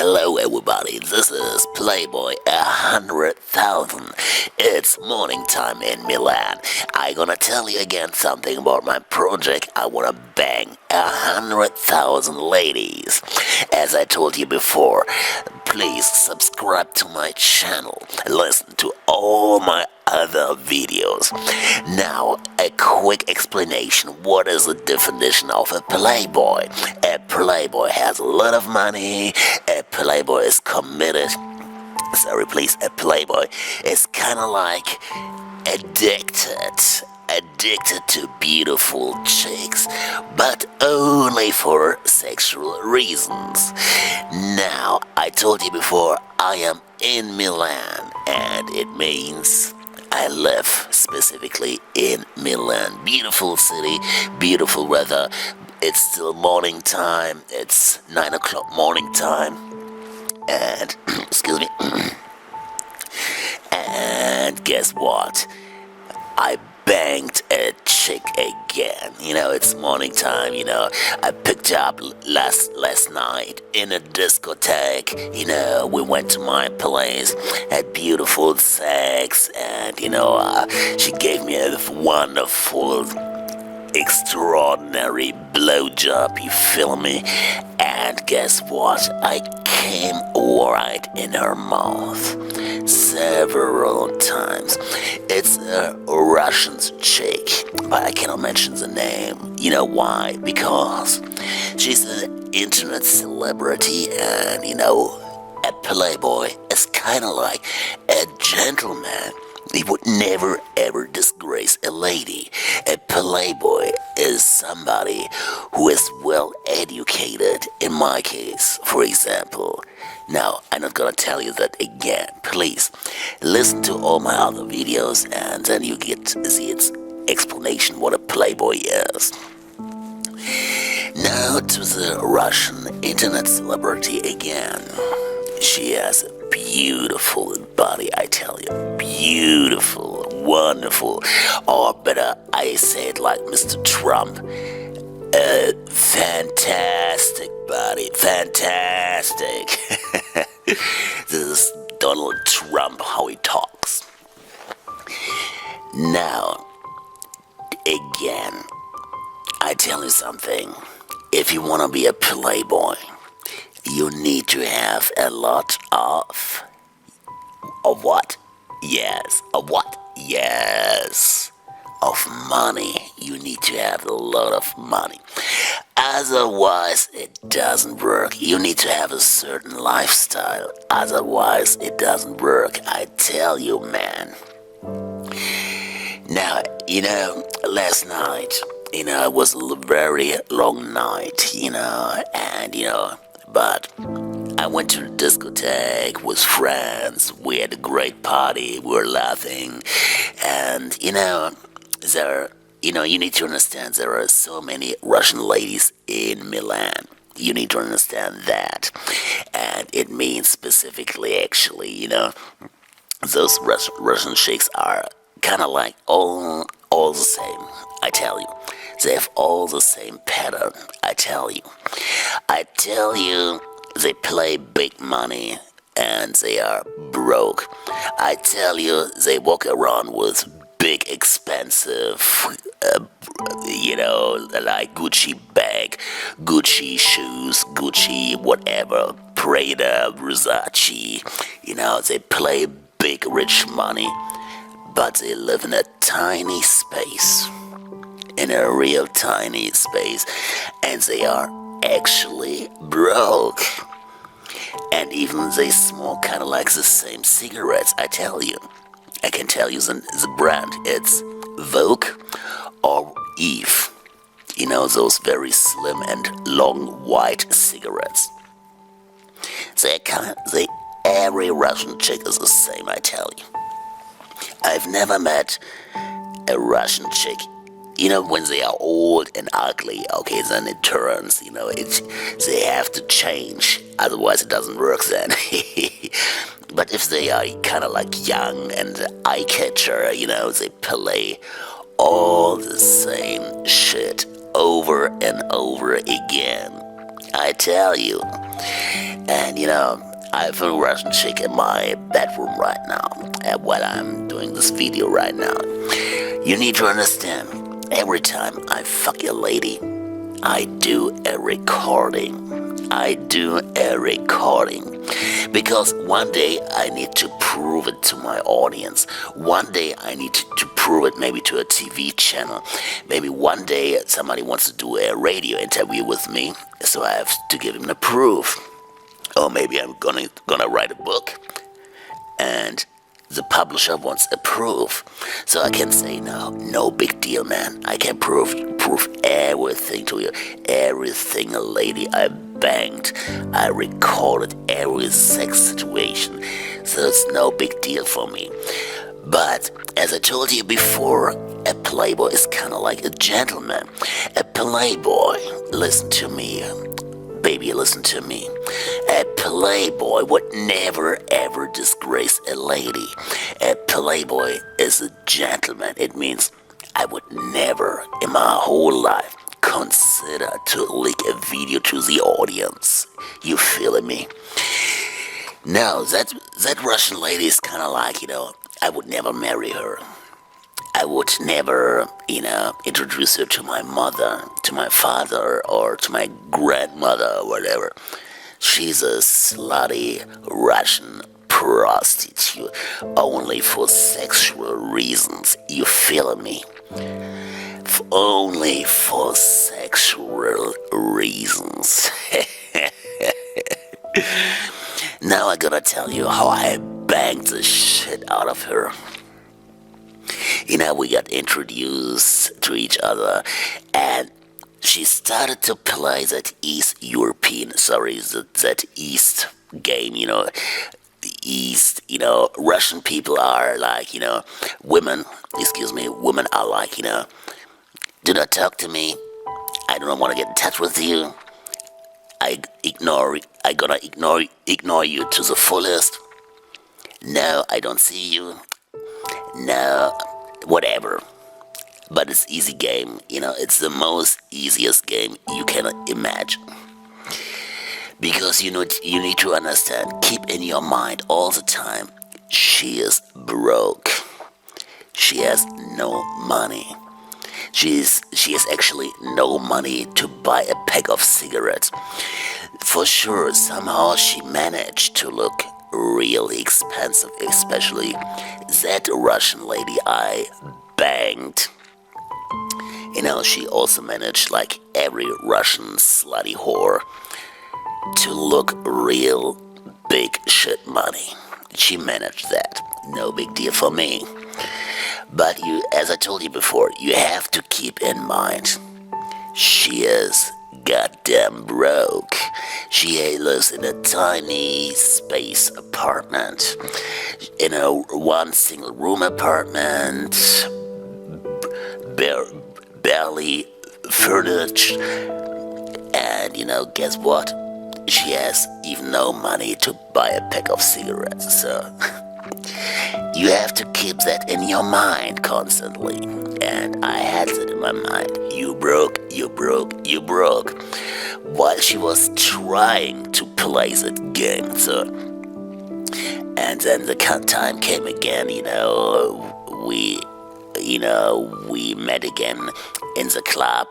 Hello everybody, this is Playboy 100,000. It's morning time in Milan. I gonna tell you again something about my project. I wanna bang 100,000 ladies. As I told you before, please subscribe to my channel and listen to all my other videos. Now, a quick explanation. What is the definition of a playboy? A playboy has a lot of money. A playboy is committed. A playboy is kind of like addicted to beautiful chicks, but only for sexual reasons. Now, I told you before, I am in Milan, and it means I live specifically in Milan. Beautiful city, beautiful weather. It's still morning time. It's 9 o'clock morning time. And, excuse me. And guess what? I banged a chick again. It's morning time, I picked her up last night in a discotheque. We went to my place, had beautiful sex, and, she gave me a wonderful, extraordinary blowjob, you feel me? And guess what? I came right in her mouth several times. It's a Russian chick, but I cannot mention the name. You know why? Because she's an internet celebrity, and a playboy is kind of like a gentleman. He would never ever disgrace a lady. A playboy is somebody who is well educated, in my case, for example. Now, I'm not gonna tell you that again. Please, listen to all my other videos and then you get to see its explanation what a playboy is. Now to the Russian internet celebrity again. She has a beautiful body, I tell you. Beautiful, wonderful. Or better, I say it like Mr. Trump. A fantastic body. Fantastic. This is Donald Trump, how he talks. Now, again, I tell you something. If you want to be a playboy, you need to have a lot of what? Yes, of what? Yes, of money. You need to have a lot of money. Otherwise, it doesn't work. You need to have a certain lifestyle. Otherwise, it doesn't work. I tell you, man. Now, last night, it was a very long night, but I went to the discotheque with friends. We had a great party. We were laughing. And, you need to understand there are so many Russian ladies in Milan. You need to understand that. And it means specifically, actually, those Russian chicks are kind of like all the same, I tell you. They have all the same pattern, I tell you. They play big money and they are broke. I tell you, they walk around with big expensive, like Gucci bag, Gucci shoes, Gucci whatever, Prada, Versace. They play big rich money, but they live in a tiny space. In a real tiny space, and they are actually broke. And even they smoke kind of like the same cigarettes, I tell you. I can tell you the brand. It's Vogue or Eve. Those very slim and long white cigarettes. Every Russian chick is the same, I tell you. I've never met a Russian chick. When they are old and ugly, okay, then it turns, they have to change, otherwise it doesn't work then. But if they are kind of like young and eye-catcher, they play all the same shit over and over again. I tell you. And And I have a Russian chick in my bedroom right now, while I'm doing this video right now. You need to understand, every time I fuck a lady, I do a recording. Because one day I need to prove it to my audience. One day I need to prove it maybe to a TV channel. Maybe one day somebody wants to do a radio interview with me, so I have to give him the proof. Or maybe I'm gonna write a book, and the publisher wants a proof. So I can say, no big deal, man. I can prove everything to you. Everything a lady I banged, I recorded every sex situation. So it's no big deal for me. But as I told you before, a playboy is kind of like a gentleman. A playboy, listen to me, baby, listen to me. A playboy would never ever disgrace a lady. A playboy is a gentleman. It means I would never in my whole life consider to leak a video to the audience. You feeling me? No, that Russian lady is kind of like, I would never marry her. I would never, introduce her to my mother, to my father, or to my grandmother, or whatever. She's a slutty Russian prostitute, only for sexual reasons. You feeling me? Only for sexual reasons. Now I gotta tell you how I banged the shit out of her. We got introduced to each other, and she started to play that East game, the East, Russian people are like, women are like, do not talk to me, I do not want to get in touch with you, I gonna ignore you to the fullest, no, I don't see you, no, whatever. But it's easy game, it's the most easiest game you can imagine. Because you need to understand, keep in your mind all the time, she is broke. She has no money. She has actually no money to buy a pack of cigarettes. For sure, somehow she managed to look really expensive, especially that Russian lady I banged. She also managed, like every Russian slutty whore, to look real big shit money. She managed that. No big deal for me. But as I told you before, you have to keep in mind, she is goddamn broke. She lives in a tiny space apartment, in a one single room apartment, barely furnished, and guess what? She has even no money to buy a pack of cigarettes, so you have to keep that in your mind constantly. And I had that in my mind. You broke. While she was trying to play that game, so. And then the time came again, we met again in the club,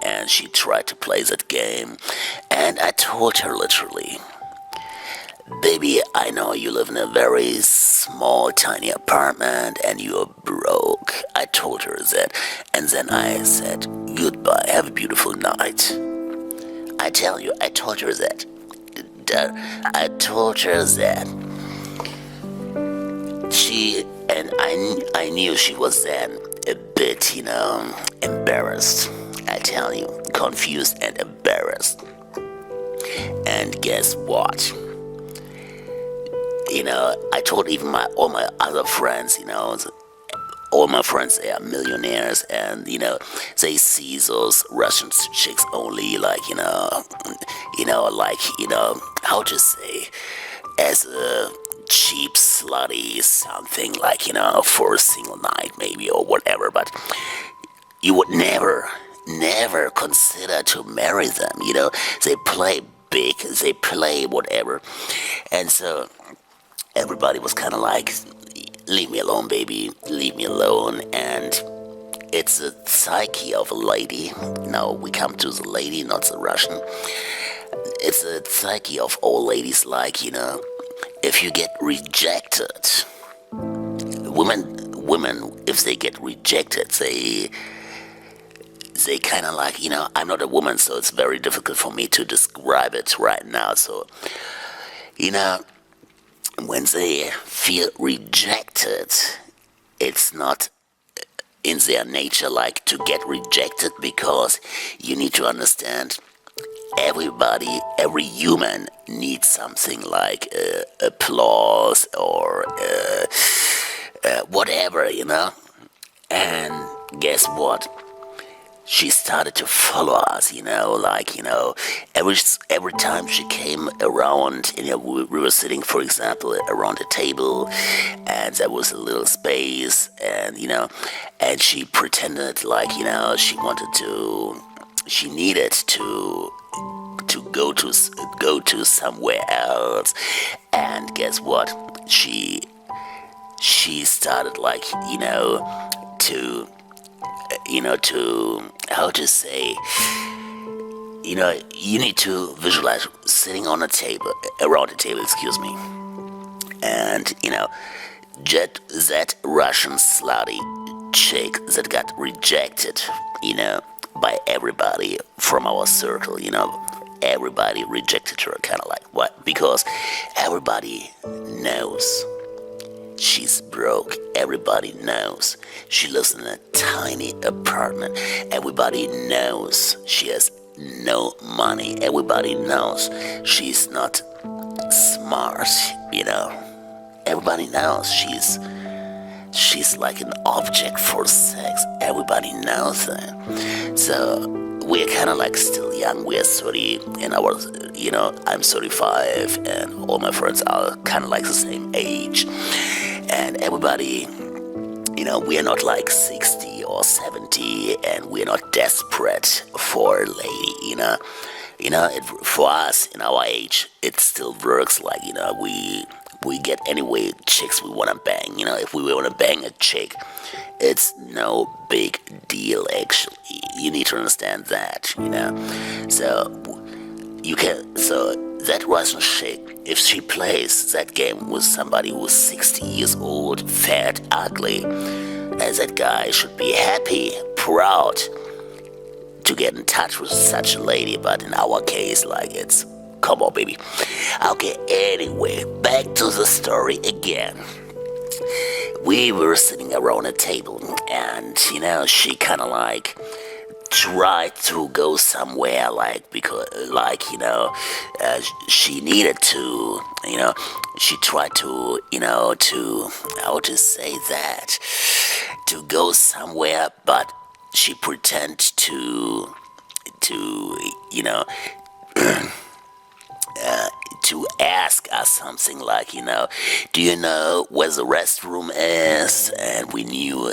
and she tried to play that game. And I told her literally, baby, I know you live in a very small, tiny apartment and you're broke. I told her that. And then I said, goodbye, have a beautiful night. I told her that. I told her that. I knew she was then a bit, embarrassed. I tell you, confused and embarrassed. And guess what? I told even all my other friends, all my friends, they are millionaires, and they see those Russian chicks only like, how to say, as a cheap, slutty something, like, for a single night maybe or whatever, but you would never consider to marry them, they play big, they play, whatever. And so everybody was kind of like, leave me alone, baby, leave me alone. And it's a psyche of a lady. Now we come to the lady, not the Russian. It's a psyche of all ladies, like, if you get rejected, women, if they get rejected, they kind of like, I'm not a woman, so it's very difficult for me to describe it right now. So, when they feel rejected, it's not in their nature like to get rejected, because you need to understand every human needs something like applause or whatever, And guess what? She started to follow us, every time she came around, we were sitting, for example, around a table, and there was a little space, and and she pretended like, she needed to go to somewhere else, and guess what? She started like, to how to say, you need to visualize sitting on a table, around a table, excuse me, and that Russian slutty chick that got rejected, by everybody from our circle, everybody rejected her, kind of like, what? Because everybody knows she's broke. Everybody knows she lives in a tiny apartment. Everybody knows she has no money. Everybody knows she's not smart, Everybody knows she's like an object for sex. Everybody knows that. So we're kind of like still young. We're 30, and I'm 35, and all my friends are kind of like the same age. And everybody, we are not like 60 or 70, and we're not desperate for a lady, for us in our age, it still works. Like, we get anyway chicks we want to bang. If we want to bang a chick, it's no big deal, actually. You need to understand that, So that Russian chick, if she plays that game with somebody who's 60 years old, fat, ugly, and that guy should be happy, proud to get in touch with such a lady. But in our case, like, it's, come on, baby. Okay, anyway, back to the story again. We were sitting around a table, and, she kind of like tried to go somewhere, like, because, like, she needed to, she tried to, how to say that, to go somewhere, but she pretended to to ask us something like, do you know where the restroom is? And we knew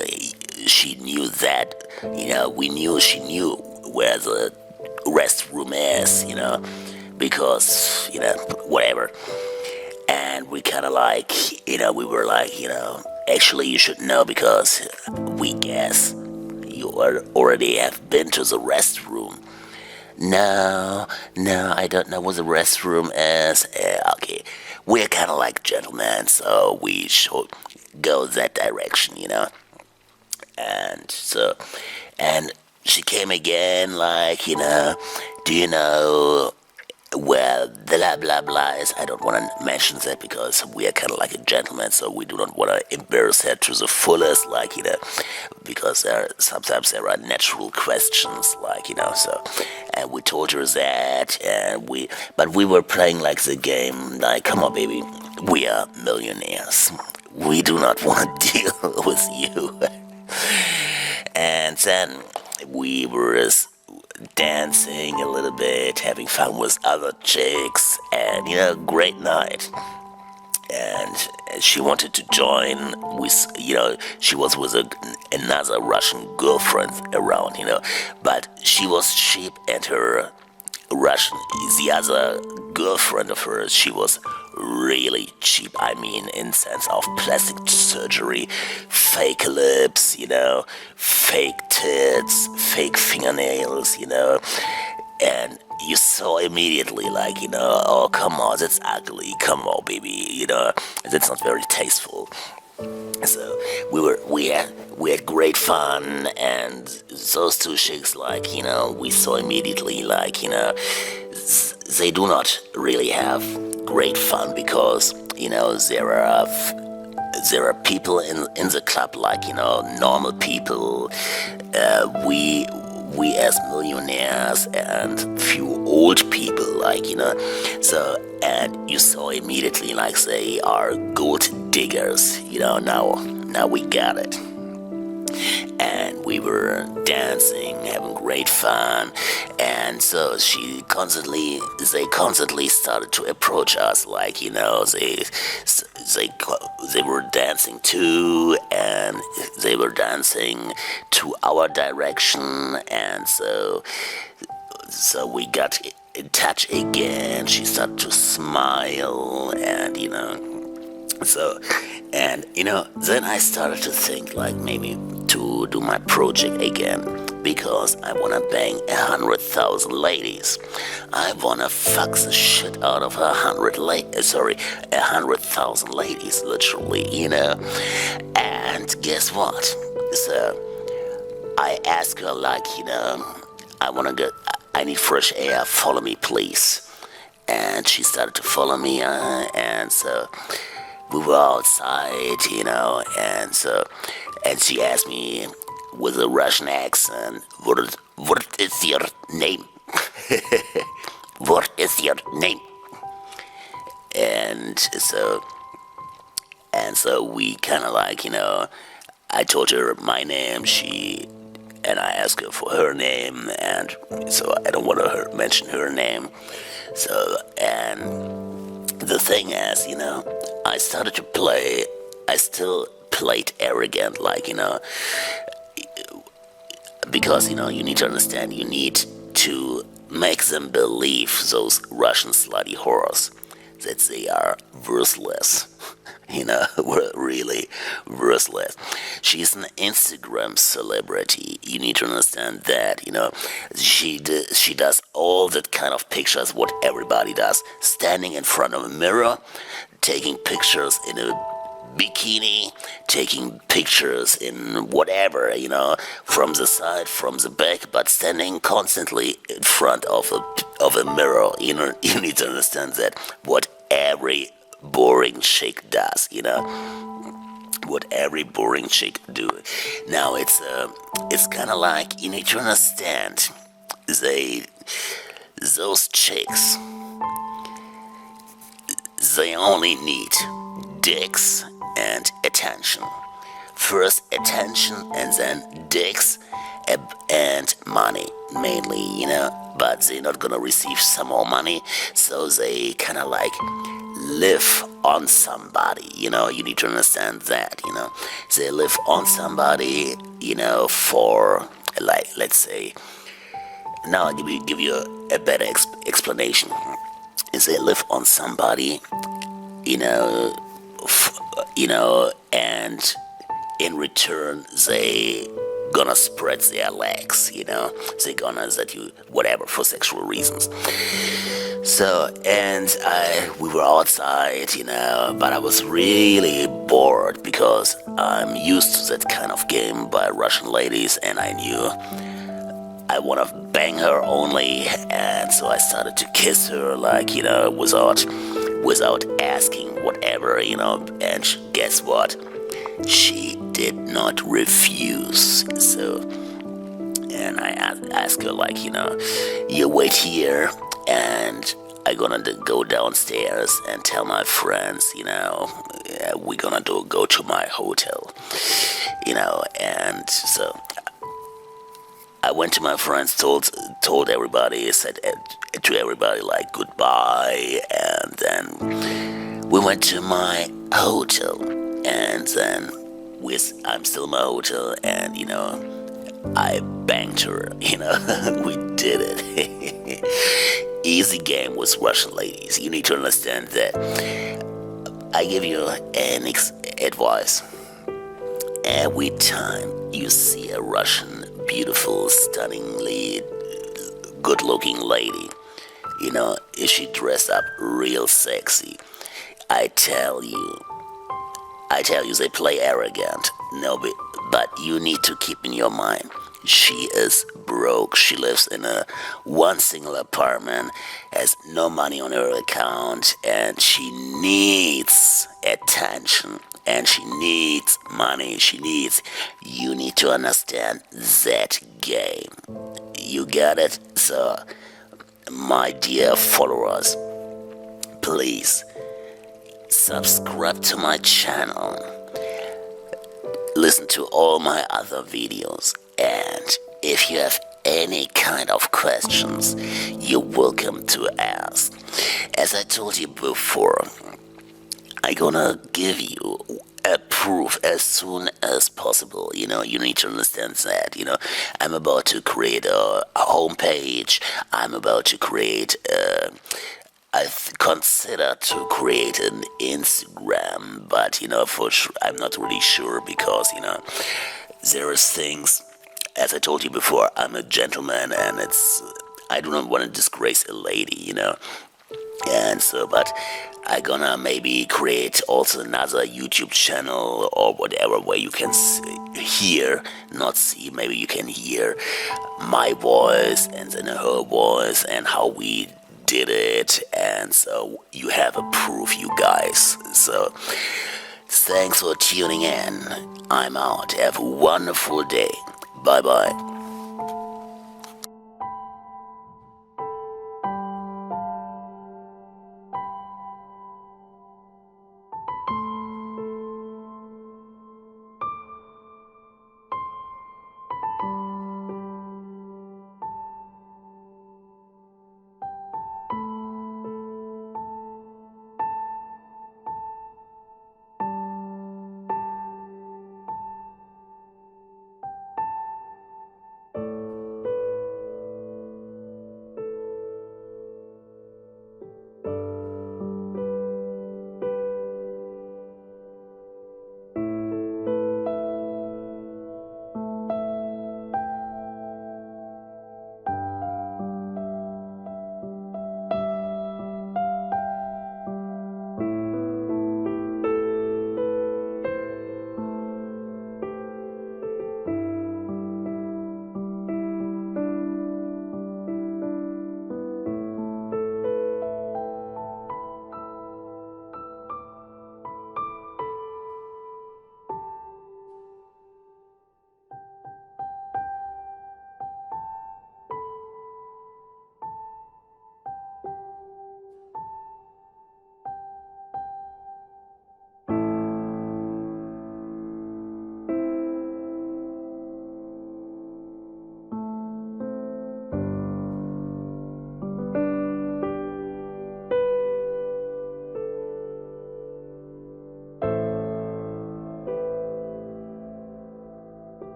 she knew that, we knew she knew where the restroom is, because, whatever. And we kind of like, we were like, actually you should know, because we guess you already have been to the restroom. No, I don't know where the restroom is. Okay, we're kind of like gentlemen, so we should go that direction, And so, and she came again, like, do you know where blah blah blah is? I don't want to mention that, because we are kind of like a gentleman, so we do not want to embarrass her to the fullest, like, because sometimes there are natural questions, like, so, and we told her that, but we were playing like the game, like, come on, baby, we are millionaires, we do not want to deal with you. And then we were dancing a little bit, having fun with other chicks, and great night. And she wanted to join with, she was with another Russian girlfriend around, but she was cheap, and her Russian, the other girlfriend of hers, she was really cheap. I mean, in sense of plastic surgery, fake lips, fake tits, fake fingernails, and you saw immediately, like, oh, come on, that's ugly, come on, baby, that's not very tasteful. So we had great fun, and those two chicks, like, we saw immediately, like, they do not really have great fun because there are people in the club, like, normal people, we as millionaires, and few old people, like, so, and you saw immediately, like, they are gold diggers, now we got it. And we were dancing, having great fun, and so they constantly started to approach us, like, they were dancing too, and they were dancing to our direction, and so we got in touch again. She started to smile, and so, and then I started to think, like, maybe to do my project again, because I wanna bang 100,000 ladies. I wanna fuck the shit out of 100,000 ladies, literally, And guess what? So I asked her, like, I need fresh air. Follow me, please. And she started to follow me, and so we were outside, and she asked me with a Russian accent, what is your name? What is your name? And so we kind of, like, I told her my name, and I asked her for her name, and so I don't want to mention her name. So, and the thing is, I started to play. I still played arrogant, like, because, you need to understand, you need to make them believe, those Russian slutty whores, that they are worthless. Were really worthless. She's an Instagram celebrity. You need to understand that, she does all that kind of pictures, what everybody does, standing in front of a mirror, taking pictures in a bikini, taking pictures in whatever, from the side, from the back, but standing constantly in front of a mirror. You need to understand that what every boring chick does, what every boring chick do. Now it's kind of like, you need to understand, those chicks, they only need dicks and attention. First attention, and then dicks and money, mainly, but they're not gonna receive some more money, so they kind of, like, live on somebody, you need to understand that, they live on somebody, for, like, let's say, now I'll give you a better explanation. They live on somebody, and in return they gonna spread their legs, they gonna that you whatever for sexual reasons. So, and we were outside, but I was really bored because I'm used to that kind of game by Russian ladies, and I knew I want to bang her only, and so I started to kiss her, like, without asking whatever, and guess what? She did not refuse. So, and I asked her, like, you wait here, and I'm gonna go downstairs and tell my friends, we're gonna go to my hotel, and so I went to my friends, told everybody, said to everybody, like, goodbye, and then we went to my hotel, and then I'm still in my hotel, and I banged her, we did it. Easy game with Russian ladies. You need to understand that. I give you an advice. Every time you see a Russian, beautiful, stunningly good-looking lady, if she dressed up real sexy, I tell you, they play arrogant. No, but you need to keep in your mind, she is broke. She lives in a one single apartment, has no money on her account, and she needs attention. And she needs money. You need to understand that game. You get it? So, my dear followers, please subscribe to my channel, listen to all my other videos, and if you have any kind of questions, you're welcome to ask. As I told you before, I'm gonna give you a proof as soon as possible. You need to understand that. I'm about to create a homepage. I'm about to create I've considered to create an Instagram, but for sure, I'm not really sure because there is things. As I told you before, I'm a gentleman, and I do not want to disgrace a lady, and so, but I gonna maybe create also another YouTube channel or whatever where you can hear, not see, maybe you can hear my voice and then her voice and how we did it, and so you have a proof, you guys. So thanks for tuning in. I'm out. Have a wonderful day. Bye bye.